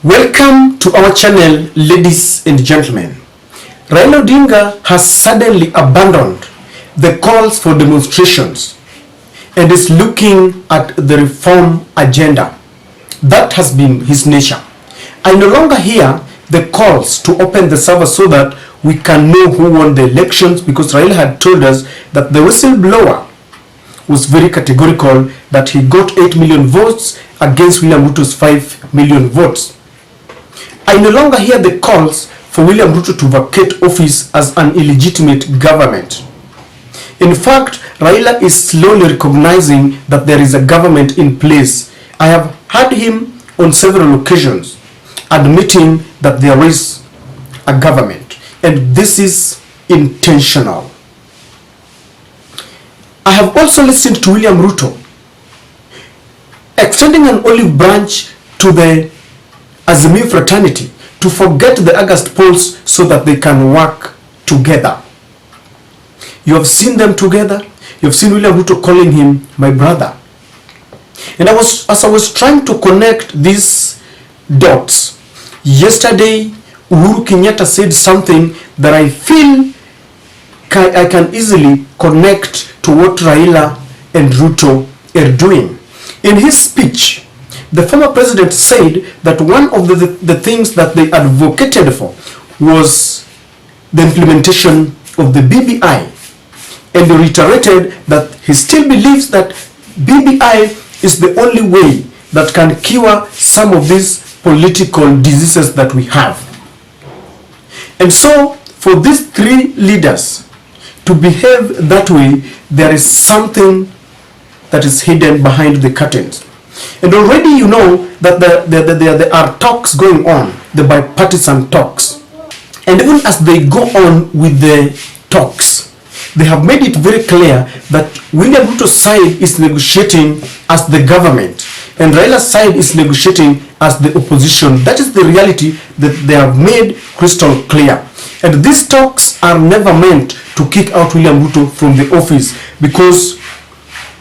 Welcome to our channel, ladies and gentlemen. Raila Odinga has suddenly abandoned the calls for demonstrations and is looking at the reform agenda. That has been his nature. I no longer hear the calls to open the server so that we can know who won the elections, because Raila had told us that the whistleblower was very categorical that he got 8 million votes against William Ruto's 5 million votes. I no longer hear the calls for William Ruto to vacate office as an illegitimate government. In fact, Raila is slowly recognizing that there is a government in place. I have heard him on several occasions admitting that there is a government, and this is intentional. I have also listened to William Ruto extending an olive branch to the Azimio fraternity to forget the August polls so that they can work together. You have seen them together. You have seen William Ruto calling him my brother. And as I was trying to connect these dots, yesterday Uhuru Kenyatta said something that I feel I can easily connect to what Raila and Ruto are doing. In his speech, the former president said that one of the things that they advocated for was the implementation of the BBI, and he reiterated that he still believes that BBI is the only way that can cure some of these political diseases that we have. And so for these three leaders to behave that way, there is something that is hidden behind the curtains. And already you know that there are talks going on, the bipartisan talks. And even as they go on with the talks, they have made it very clear that William Ruto's side is negotiating as the government and Raila's side is negotiating as the opposition. That is the reality that they have made crystal clear. And these talks are never meant to kick out William Ruto from the office, because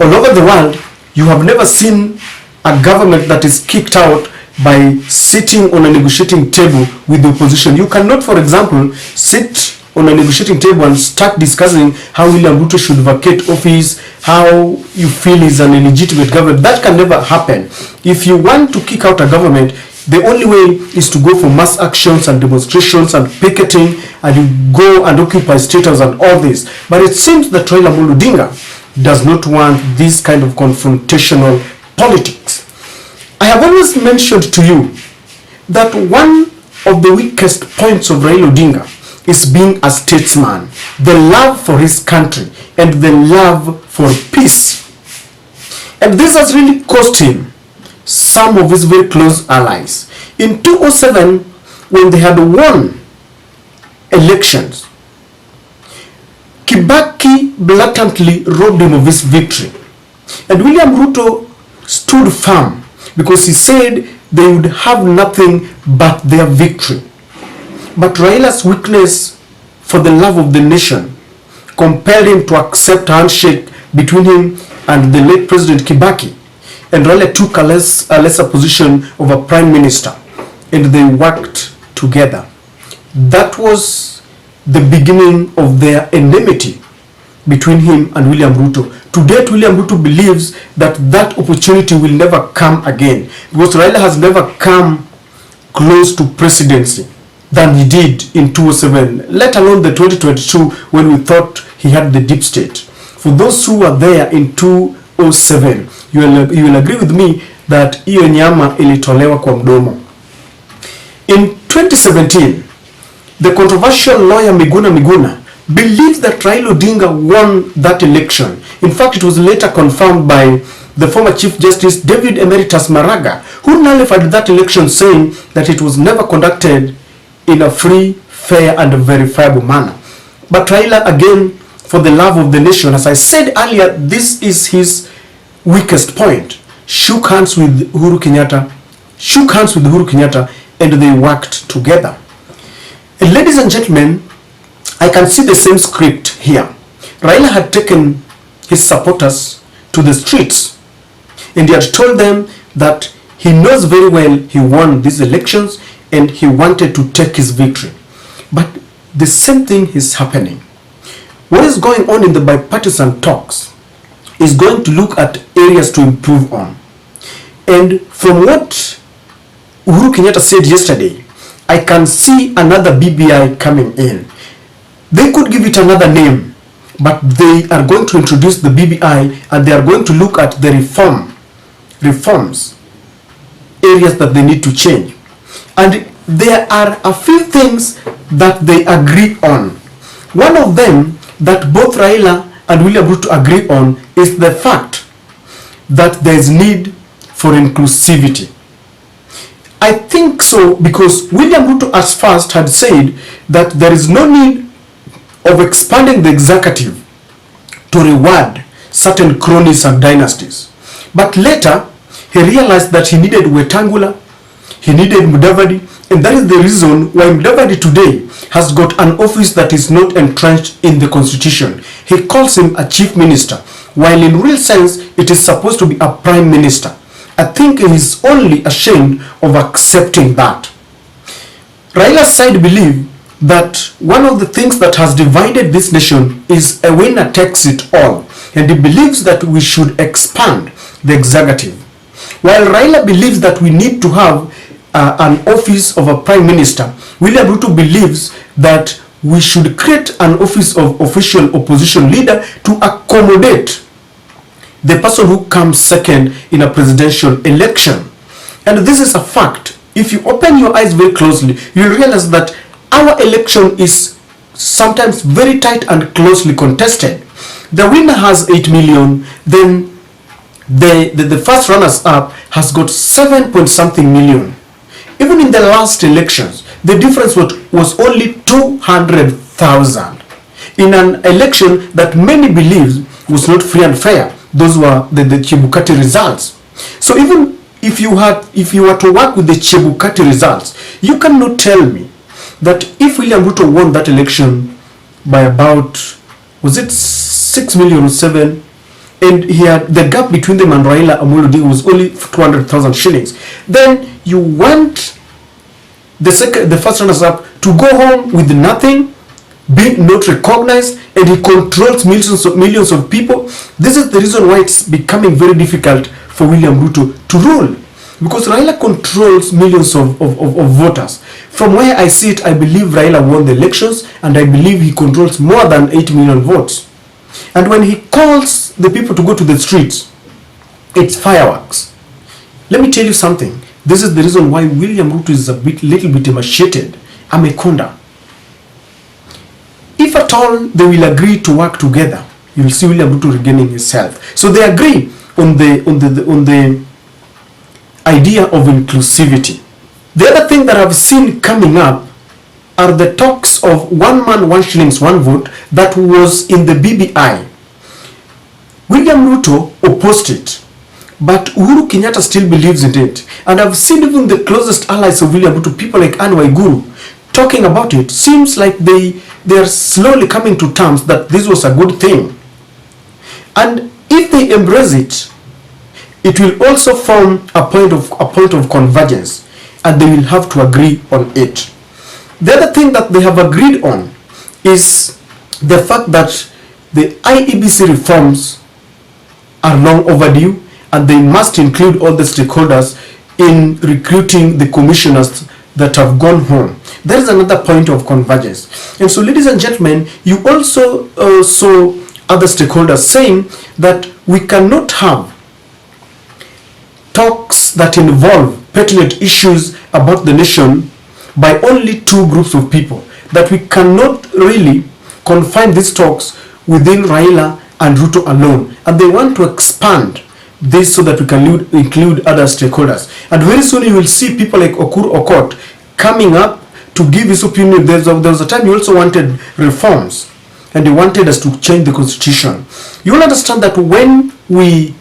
all over the world you have never seen a government that is kicked out by sitting on a negotiating table with the opposition. You cannot, for example, sit on a negotiating table and start discussing how William Ruto should vacate office, how you feel is an illegitimate government. That can never happen. If you want to kick out a government, the only way is to go for mass actions and demonstrations and picketing, and you go and occupy state house and all this. But it seems that Raila Odinga does not want this kind of confrontational politics. I have always mentioned to you that one of the weakest points of Raila Odinga is being a statesman, the love for his country and the love for peace. And this has really cost him some of his very close allies. In 2007, when they had won elections, Kibaki blatantly robbed him of his victory. And William Ruto stood firm because he said they would have nothing but their victory. But Raila's weakness for the love of the nation compelled him to accept a handshake between him and the late President Kibaki. And Raila took a lesser position of a prime minister, and they worked together. That was the beginning of their enmity between him and William Ruto. To date, William Ruto believes that that opportunity will never come again, because Raila has never come close to presidency than he did in 2007, let alone the 2022 when we thought he had the deep state. For those who were there in 2007, you will agree with me that hiyo nyama ilitolewa kwa mdomo. In 2017, the controversial lawyer Miguna believes that Raila Odinga won that election. In fact, it was later confirmed by the former Chief Justice David Emeritus Maraga, who nullified that election, saying that it was never conducted in a free, fair and verifiable manner. But Raila, again, for the love of the nation, as I said earlier, this is his weakest point, shook hands with Uhuru Kenyatta, and they worked together. And ladies and gentlemen, I can see the same script here. Raila had taken his supporters to the streets, and he had told them that He knows very well he won these elections and he wanted to take his victory. But the same thing is happening. What is going on in the bipartisan talks is going to look at areas to improve on. And from what Uhuru Kenyatta said yesterday, I can see another BBI coming in. They could give it another name, but they are going to introduce the BBI and they are going to look at the reforms, areas that they need to change. And there are a few things that they agree on. One of them that both Raila and William Ruto agree on is the fact that there is need for inclusivity. I think so because William Ruto at first had said that there is no need of expanding the executive to reward certain cronies and dynasties. But later, he realized that he needed Wetangula, he needed Mudavadi, and that is the reason why Mudavadi today has got an office that is not entrenched in the constitution. He calls him a chief minister, while in real sense, it is supposed to be a prime minister. I think he is only ashamed of accepting that. Raila's side believe that one of the things that has divided this nation is a winner takes it all, and he believes that we should expand the executive. While Raila believes that we need to have an office of a prime minister, William Ruto believes that we should create an office of official opposition leader to accommodate the person who comes second in a presidential election. And this is a fact. If you open your eyes very closely, you'll realize that our election is sometimes very tight and closely contested. The winner has 8 million, then the first runners up has got 7 point something million. Even in the last elections, the difference was only 200,000 in an election that many believe was not free and fair. Those were the Chebukati results. So even if you were to work with the Chebukati results, you cannot tell me that if William Ruto won that election by about, was it 6 million or 7, and he had the gap between them and Raila Amolo Odinga was only 200,000 shillings, then you want the first runners up to go home with nothing, being not recognized, and he controls millions of people. This is the reason why it's becoming very difficult for William Ruto to rule, because Raila controls millions of voters. From where I see it, I believe Raila won the elections, and I believe he controls more than 8 million votes. And when he calls the people to go to the streets, it's fireworks. Let me tell you something. This is the reason why William Ruto is little bit emaciated. Amekonda. If at all they will agree to work together, you will see William Ruto regaining his health. So they agree on the idea of inclusivity. The other thing that I've seen coming up are the talks of 1 man, 1 shillings, 1 vote that was in the BBI. William Ruto opposed it, but Uhuru Kenyatta still believes in it. And I've seen even the closest allies of William Ruto, people like Anne Waiguru, talking about it. Seems like they are slowly coming to terms that this was a good thing. And if they embrace it, it will also form a point of convergence, and they will have to agree on it. The other thing that they have agreed on is the fact that the IEBC reforms are long overdue, and they must include all the stakeholders in recruiting the commissioners that have gone home. That is another point of convergence. And so, ladies and gentlemen, you also saw other stakeholders saying that we cannot have talks that involve pertinent issues about the nation by only 2 groups of people, that we cannot really confine these talks within Raila and Ruto alone, and they want to expand this so that we can include other stakeholders. And very soon you will see people like Okur Okot coming up to give his opinion. There was a time he also wanted reforms, and he wanted us to change the constitution. You will understand that when we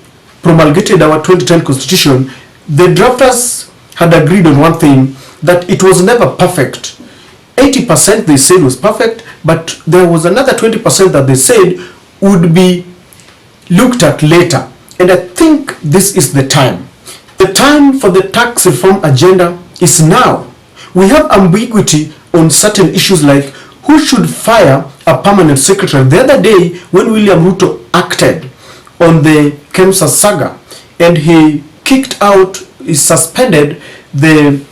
promulgated our 2010 constitution, the drafters had agreed on one thing, that it was never perfect. 80% they said was perfect, but there was another 20% that they said would be looked at later. And I think this is the time. The time for the tax reform agenda is now. We have ambiguity on certain issues like who should fire a permanent secretary. The other day when William Ruto acted on the KEMSA saga and he suspended the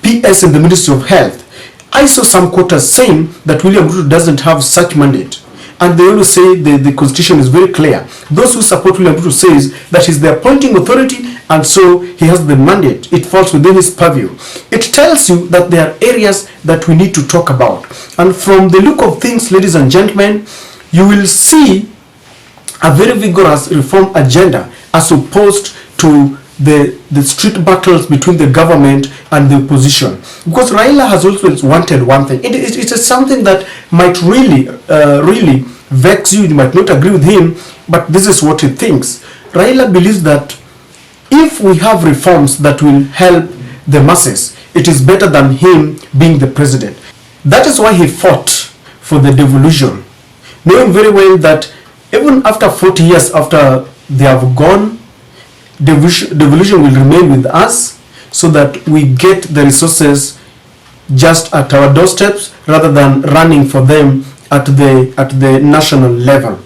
PS in the Ministry of Health, I saw some quotas saying that William Ruto doesn't have such mandate. And they always say the constitution is very clear. Those who support William Ruto says that he's the appointing authority and so he has the mandate. It falls within his purview. It tells you that there are areas that we need to talk about. And from the look of things, ladies and gentlemen, you will see a very vigorous reform agenda as opposed to the street battles between the government and the opposition. Because Raila has always wanted one thing. It is something that might really vex you. You might not agree with him, but this is what he thinks. Raila believes that if we have reforms that will help the masses, it is better than him being the president. That is why he fought for the devolution, knowing very well that even after 40 years after they have gone, devolution will remain with us so that we get the resources just at our doorsteps rather than running for them at the national level.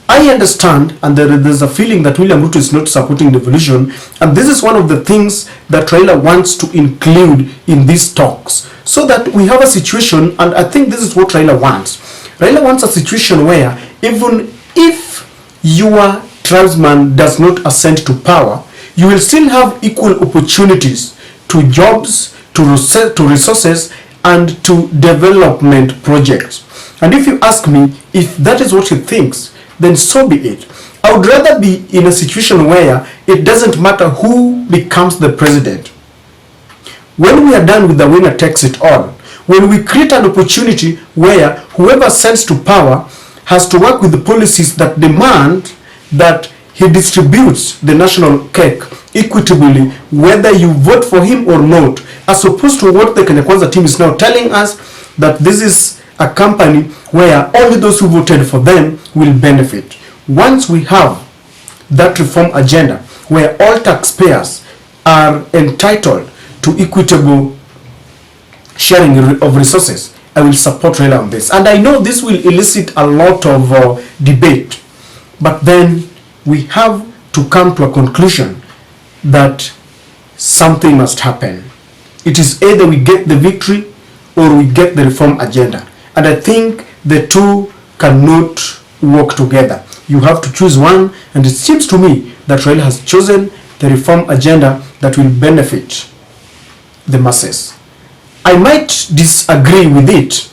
I understand, and there's a feeling that William Ruto is not supporting devolution, and this is one of the things that Raila wants to include in these talks, so that we have a situation, and I think this is what Raila wants. Raila wants a situation where even if your tribesman does not ascend to power, you will still have equal opportunities to jobs, to resources, and to development projects. And if you ask me if that is what he thinks, then so be it. I would rather be in a situation where it doesn't matter who becomes the president. When we are done with the winner takes it all, when we create an opportunity where whoever ascends to power has to work with the policies that demand that he distributes the national cake equitably, whether you vote for him or not, as opposed to what the Kenya Kwanza team is now telling us, that this is a company where only those who voted for them will benefit. Once we have that reform agenda where all taxpayers are entitled to equitable sharing of resources, I will support Raila on this. And I know this will elicit a lot of debate, but then we have to come to a conclusion that something must happen. It is either we get the victory or we get the reform agenda. And I think the two cannot work together. You have to choose one, and it seems to me that Raila has chosen the reform agenda that will benefit the masses. I might disagree with it,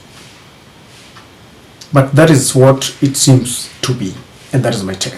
but that is what it seems to be, and that is my take.